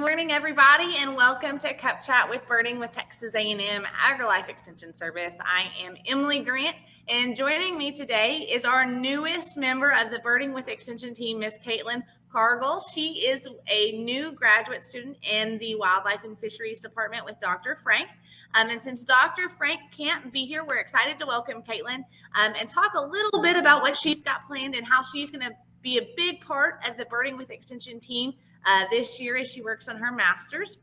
morning, everybody, and welcome to Cup Chat with Birding with Texas A&M AgriLife Extension Service. I am Emily Grant, and joining me today is our newest member of the Birding with Extension team, Miss Caitlin Cargill. She is a new graduate student in the Wildlife and Fisheries Department with Dr. Frank. And since Dr. Frank can't be here, we're excited to welcome Caitlin and talk a little bit about what she's got planned and how she's going to be a big part of the Birding with Extension team this year as she works on her master's.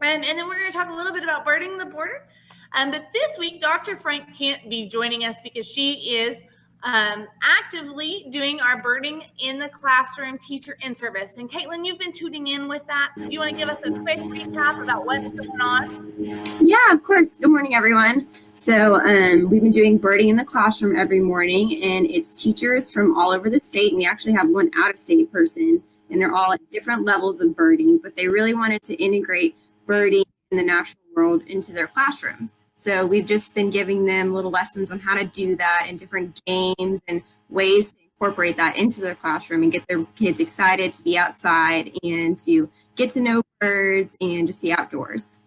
And then we're going to talk a little bit about birding the border. But this week, Dr. Frank can't be joining us because she is actively doing our birding in the classroom teacher in service. And Caitlin, you've been tuning in with that. So do you want to give us a quick recap about what's going on? Yeah, of course. Good morning, everyone. So we've been doing birding in the classroom every morning, and it's teachers from all over the state. And we actually have one out-of-state person, and they're all at different levels of birding, but they really wanted to integrate birding in the natural world into their classroom. So we've just been giving them little lessons on how to do that and different games and ways to incorporate that into their classroom and get their kids excited to be outside and to get to know birds and just the outdoors.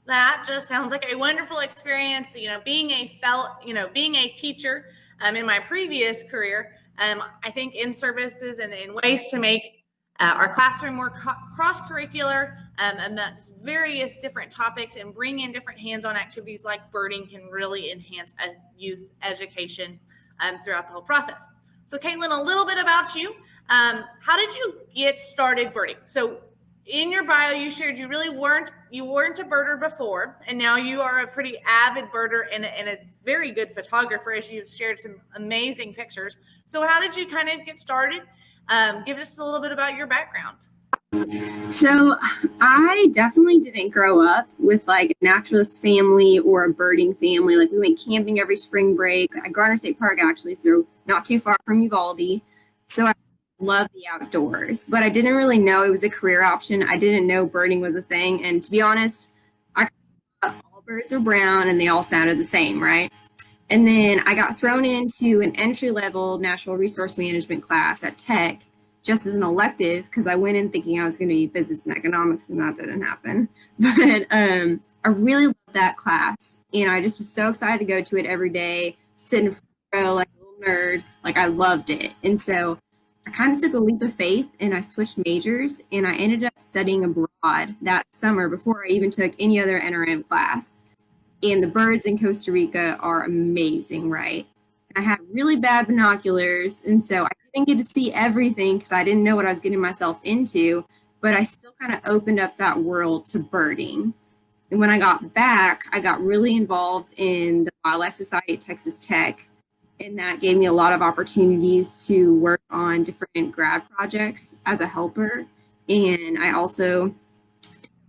That just sounds like a wonderful experience. Being a teacher in my previous career, I think in services and in ways to make our classroom more cross-curricular amongst various different topics and bring in different hands-on activities like birding can really enhance youth education throughout the whole process. So Caitlin, a little bit about you. How did you get started birding? So in your bio, you shared you weren't a birder before, and now you are a pretty avid birder and a very good photographer, as you've shared some amazing pictures. So how did you kind of get started? Give us a little bit about your background. So I definitely didn't grow up with like a naturalist family or a birding family. Like we went camping every spring break at Garner State Park, actually, so not too far from Uvalde. So I love the outdoors, but I didn't really know it was a career option. I didn't know birding was a thing. And to be honest, I thought all birds are brown and they all sounded the same, right? And then I got thrown into an entry-level natural resource management class at Tech just as an elective because I went in thinking I was going to be business and economics, and that didn't happen. But I really loved that class, and I just was so excited to go to it every day, sit in front row like a little nerd. Like I loved it. And so I kind of took a leap of faith and I switched majors, and I ended up studying abroad that summer before I even took any other NRM class. And the birds in Costa Rica are amazing, right? I had really bad binoculars, and so I didn't get to see everything because I didn't know what I was getting myself into, but I still kind of opened up that world to birding. And when I got back, I got really involved in the Wildlife Society at Texas Tech, and that gave me a lot of opportunities to work on different grad projects as a helper. And I also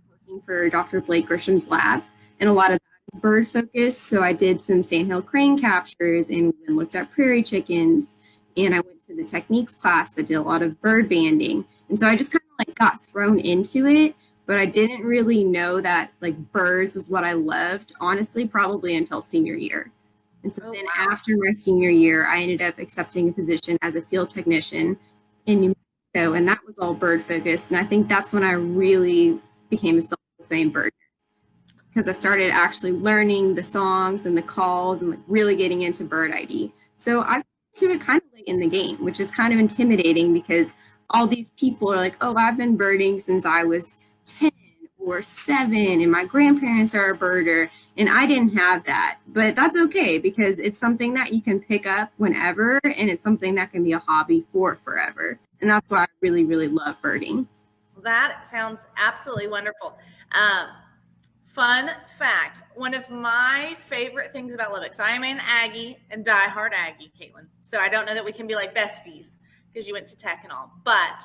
working for Dr. Blake Grisham's lab, and a lot of that bird focused. So I did some sandhill crane captures and then looked at prairie chickens. And I went to the techniques class that did a lot of bird banding. And so I just kind of like got thrown into it, but I didn't really know that like birds was what I loved, honestly, probably until senior year. And so then after my senior year, I ended up accepting a position as a field technician in New Mexico, and that was all bird focused. And I think that's when I really became a self-proclaimed birder, because I started actually learning the songs and the calls and like really getting into bird ID. So I got to it kind of late in the game, which is kind of intimidating because all these people are like, oh, I've been birding since I was 10 or 7, and my grandparents are a birder, and I didn't have that. But that's okay because it's something that you can pick up whenever, and it's something that can be a hobby for forever. And that's why I really, really love birding. Well, that sounds absolutely wonderful. Fun fact, one of my favorite things about Lubbock, so I am an Aggie and diehard Aggie, Caitlin. So I don't know that we can be like besties because you went to Tech and all, but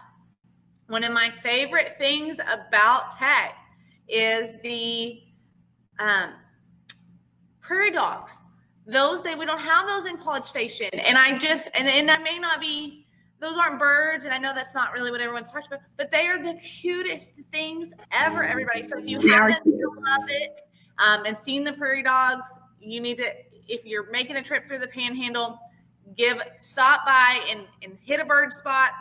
one of my favorite things about Tech is the prairie dogs. We don't have those in College Station. And that may not be, those aren't birds, and I know that's not really what everyone's talking about, but they are the cutest things ever, everybody. So if you haven't been to Lubbock and seen the prairie dogs, you need to, if you're making a trip through the Panhandle, stop by and hit a bird spot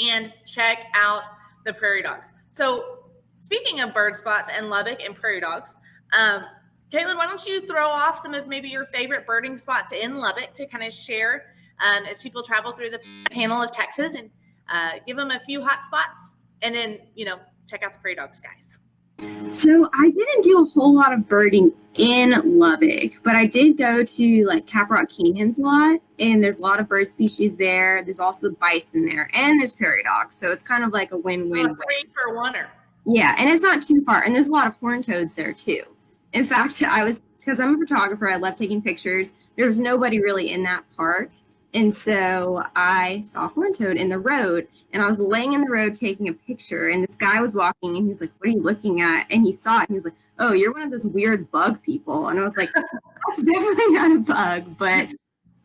and check out the prairie dogs. So speaking of bird spots and Lubbock and prairie dogs, Caitlin, why don't you throw off some of maybe your favorite birding spots in Lubbock to kind of share as people travel through the panel of Texas, and give them a few hot spots, and then, check out the prairie dog skies. So I didn't do a whole lot of birding in Lubbock, but I did go to like Caprock Canyons a lot, and there's a lot of bird species there. There's also bison there, and there's prairie dogs. So it's kind of like a win-win. Three for one-er. Yeah, and it's not too far, and there's a lot of horned toads there too. In fact, because I'm a photographer, I love taking pictures. There was nobody really in that park, and so I saw a horned toad in the road, and I was laying in the road taking a picture, and this guy was walking, and he was like, "What are you looking at?" And he saw it, and he was like, "Oh, you're one of those weird bug people." And I was like, "That's definitely not a bug, but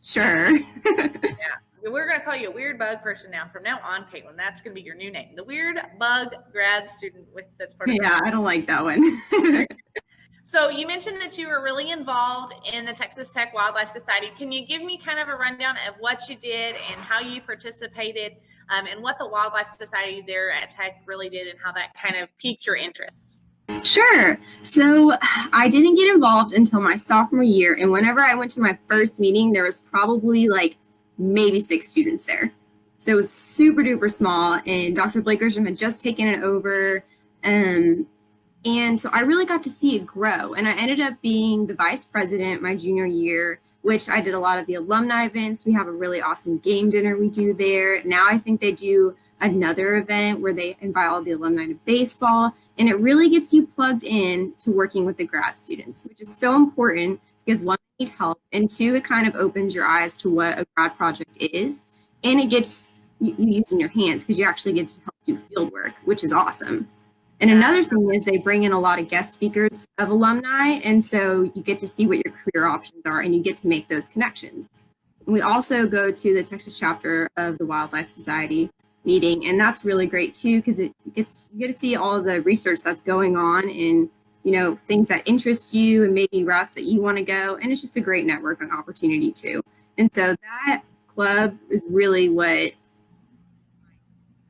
sure." Yeah, we're going to call you a weird bug person now. From now on, Caitlin, that's going to be your new name, the weird bug grad student that's part of. Yeah, I don't like that one. So you mentioned that you were really involved in the Texas Tech Wildlife Society. Can you give me kind of a rundown of what you did and how you participated, and what the Wildlife Society there at Tech really did, and how that kind of piqued your interest? Sure. So I didn't get involved until my sophomore year, and whenever I went to my first meeting, there was probably like maybe 6 students there. So it was super duper small, and Dr. Blake Grisham had just taken it over. And so I really got to see it grow. And I ended up being the vice president my junior year, which I did a lot of the alumni events. We have a really awesome game dinner we do there. Now I think they do another event where they invite all the alumni to baseball. And it really gets you plugged in to working with the grad students, which is so important because one, you need help, and two, it kind of opens your eyes to what a grad project is. And it gets you using your hands because you actually get to help do field work, which is awesome. And another thing is they bring in a lot of guest speakers of alumni, and so you get to see what your career options are, and you get to make those connections. And we also go to the Texas chapter of the Wildlife Society meeting, and that's really great too, because you get to see all the research that's going on, and things that interest you, and maybe routes that you want to go, and it's just a great networking opportunity too. And so that club is really what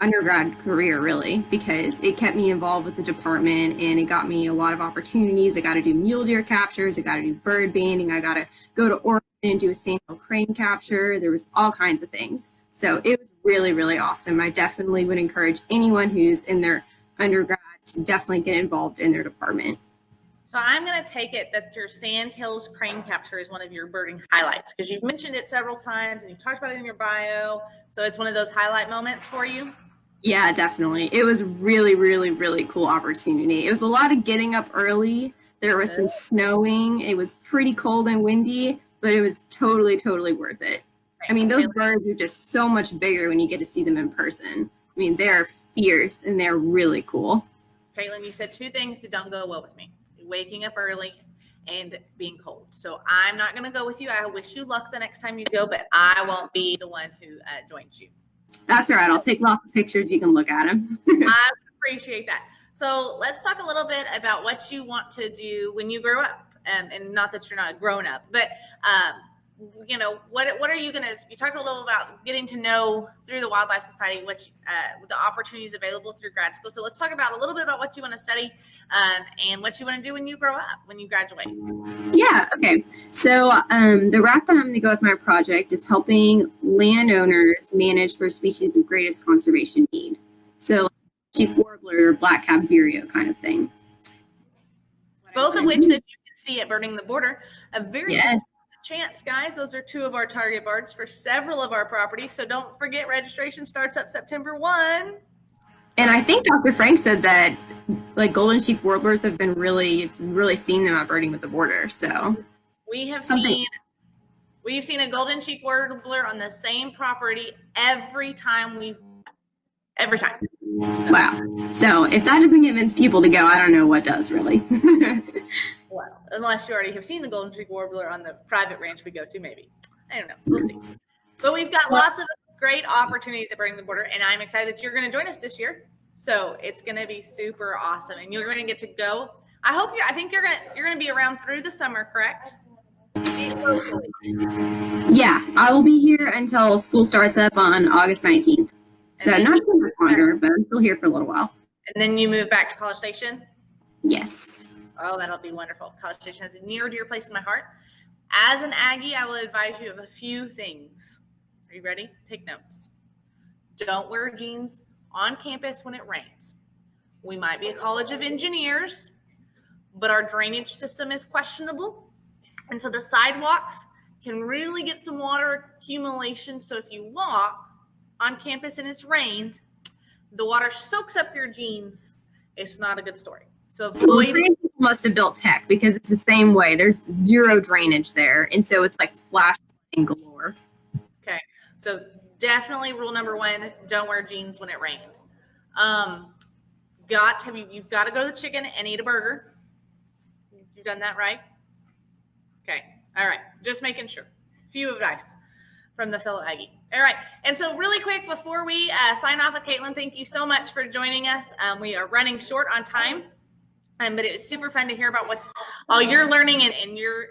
undergrad career, really, because it kept me involved with the department, and it got me a lot of opportunities. I got to do mule deer captures, I got to do bird banding, I got to go to Oregon and do a sandhill crane capture. There was all kinds of things. So it was really, really awesome. I definitely would encourage anyone who's in their undergrad to definitely get involved in their department. So I'm going to take it that your Sandhills crane capture is one of your birding highlights, because you've mentioned it several times and you've talked about it in your bio. So it's one of those highlight moments for you. Yeah, definitely. It was really, really, really cool opportunity. It was a lot of getting up early. There was some snowing. It was pretty cold and windy, but it was totally, totally worth it. I mean, those birds are just so much bigger when you get to see them in person. I mean, they're fierce and they're really cool. Caitlin, you said 2 things that don't go well with me: waking up early and being cold. So I'm not going to go with you. I wish you luck the next time you go, but I won't be the one who joins you. That's all right. I'll take lots of pictures. You can look at them. I appreciate that. So let's talk a little bit about what you want to do when you grow up. And not that you're not a grown up, but what are you going to, you talked a little about getting to know through the Wildlife Society, the opportunities available through grad school. So let's talk about a little bit about what you want to study, and what you want to do when you grow up, when you graduate. Yeah, okay. So the route that I'm going to go with my project is helping landowners manage for species of greatest conservation need. So chief warbler or black-cap vireo kind of thing. Both of which that you can see at Birding the Border. A very good chance, guys. Those are 2 of our target birds for several of our properties. So don't forget, registration starts up September 1. And I think Dr. Frank said that like golden cheek warblers have been really seen them at Birding with the Border. So we've seen a golden cheek warbler on the same property every time. Wow. So if that doesn't convince people to go, I don't know what does, really. Well, unless you already have seen the golden cheek warbler on the private ranch we go to, maybe. I don't know. We'll see. But we've got lots of great opportunities at Birding the Border, and I'm excited that you're going to join us this year. So it's going to be super awesome, and you're going to get to go. I think you're going to be around through the summer, correct? Yeah, I will be here until school starts up on August 19th. So not too much longer, but I'm still here for a little while. And then you move back to College Station? Yes. Oh, that'll be wonderful. College Station is a near dear place in my heart. As an Aggie, I will advise you of a few things. Are you ready? Take notes. Don't wear jeans on campus when it rains. We might be a college of engineers, but our drainage system is questionable. And so the sidewalks can really get some water accumulation. So if you walk on campus and it's rained, the water soaks up your jeans. It's not a good story. So avoid. Well, must have built tech because it's the same way. There's zero drainage there. And so it's like flash galore. Okay. So definitely rule number one, don't wear jeans when it rains. You've got to go to the chicken and eat a burger. You've done that, right? Okay. All right. Just making sure. Few advice from the fellow Aggie. All right. And so really quick, before we sign off with Caitlin, thank you so much for joining us. We are running short on time, but it was super fun to hear about what all you're learning and your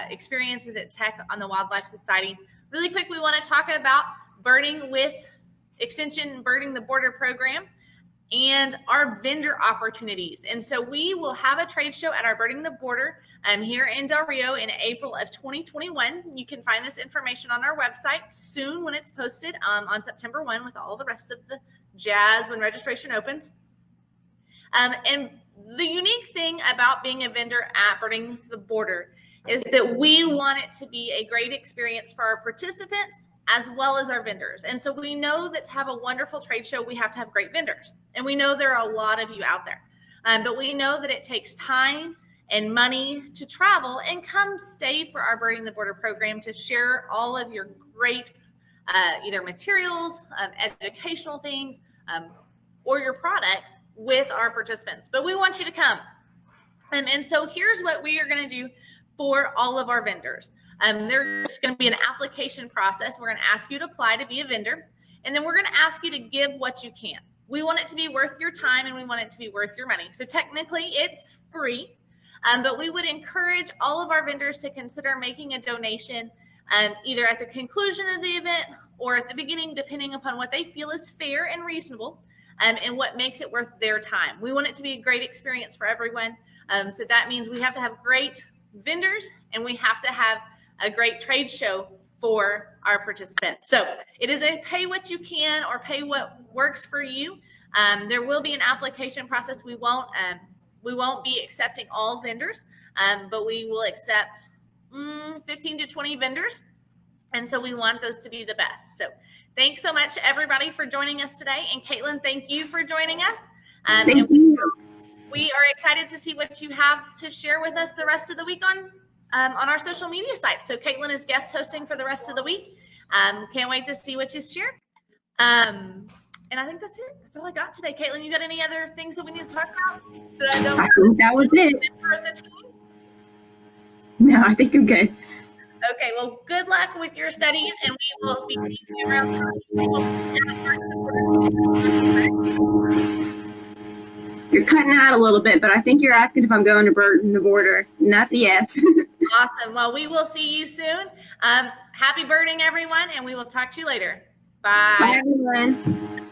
experiences at Tech on the Wildlife Society. Really quick, we want to talk about Birding with Extension and Birding the Border program and our vendor opportunities. And so we will have a trade show at our Birding the Border here in Del Rio in April of 2021. You can find this information on our website soon when it's posted on September 1 with all the rest of the jazz when registration opens. And the unique thing about being a vendor at Birding the Border is that we want it to be a great experience for our participants as well as our vendors. And so we know that to have a wonderful trade show, we have to have great vendors. And we know there are a lot of you out there. But we know that it takes time and money to travel and come stay for our Birding the Border program to share all of your great either materials, educational things, or your products with our participants. But we want you to come. And so here's what we are going to do for all of our vendors. There's going to be an application process. We're going to ask you to apply to be a vendor, and then we're going to ask you to give what you can. We want it to be worth your time, and we want it to be worth your money. So technically, it's free, but we would encourage all of our vendors to consider making a donation either at the conclusion of the event or at the beginning, depending upon what they feel is fair and reasonable and what makes it worth their time. We want it to be a great experience for everyone. So that means we have to have great vendors, and we have to have a great trade show for our participants. So it is a pay what you can or pay what works for you. There will be an application process. We won't be accepting all vendors, but we will accept 15 to 20 vendors. And so we want those to be the best. So thanks so much, everybody, for joining us today. And Caitlin, thank you for joining us. Thank you. We are excited to see what you have to share with us the rest of the week on our social media sites. So Caitlin is guest hosting for the rest of the week. Can't wait to see what you share. And I think that's it. That's all I got today. Caitlin, you got any other things that we need to talk about? I think that was it. No, I think I'm good. Okay, well, good luck with your studies, and we will be seeing you around. You're cutting out a little bit, but I think you're asking if I'm going to Birding the Border, and that's a yes. Awesome. Well, we will see you soon. Happy birding, everyone, and we will talk to you later. Bye. Bye, everyone.